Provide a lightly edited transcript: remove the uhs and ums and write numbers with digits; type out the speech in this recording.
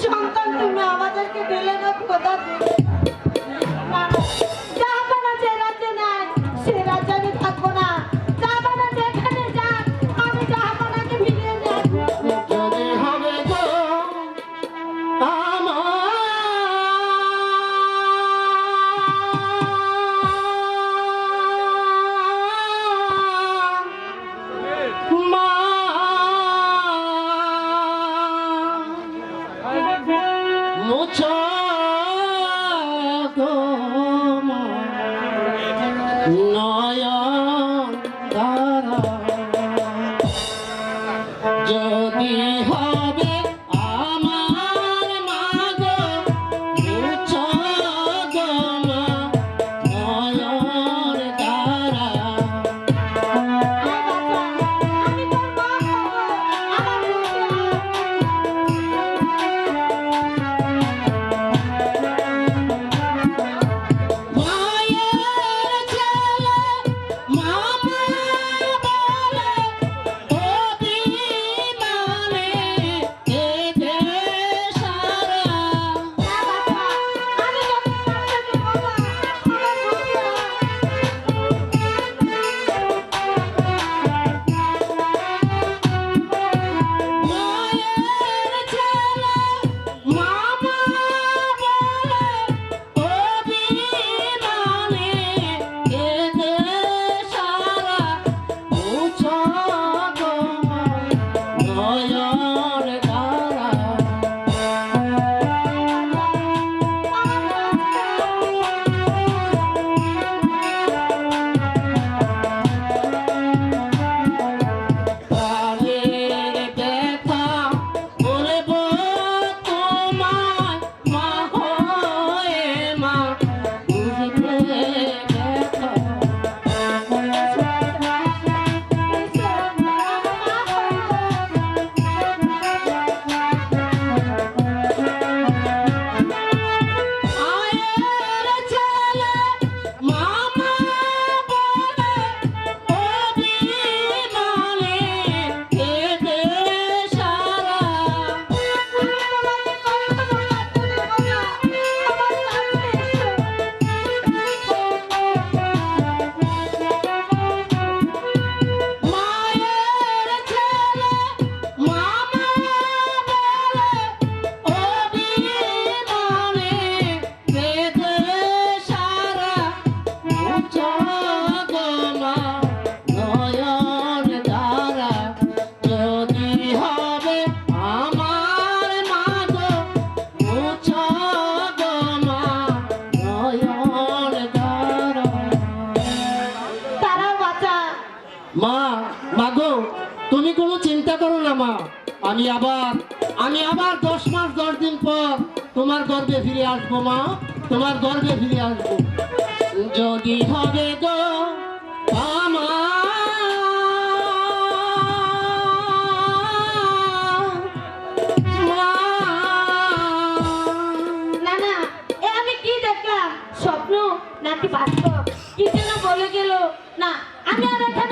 সন্তান তুমি আমাদেরকে দিলে না খোদা। জাহাপানা যে রাজ্যে নাই সে রাজ্যে আমি থাকবো না। জাহাপানা যেখানে যাক আমি জাহাপানাকে ফিরিয়ে নিয়ে আসবো। যদি হবে গো নয়ন ধারা যদি হবে আমার মাগো মুছো গো মা নয়ন ধারা আমি তোর মা হবো, আমার মায়ের ছেলে মামা বলে অভিমানে এতে সারা আমি মায়ের ছেলে মামা বলে অভিমানে এতে সারা মুছো গো মা নয়ন ধারা প্রাণের ব্যথা বলবো তোমায় মা হয়ে মা বুঝবে ব্যথা মায়ের ছেলে মামা বলে অভিমানে এতে সারা মায়ের ছেলে মামা বলে অভিমানে এতে সারা মুছো গো মা নয়ন ধারা যদি হবে আমার মাগো মুছো গো মা নয়ন ধারা তারা বাঁচা। মা মাগো তুমি কোনো চিন্তা করো না মা আমি আবার 10 মাস 10 দিন পর তোমার গর্ভে ফিরে আসবো মা তোমার গর্ভে ফিরে আসবো যদি হবে গো না না এ আমি কি দেখলাম স্বপ্ন নাকি বাস্তব কি যেন বলে গেল না আমি আর এখানে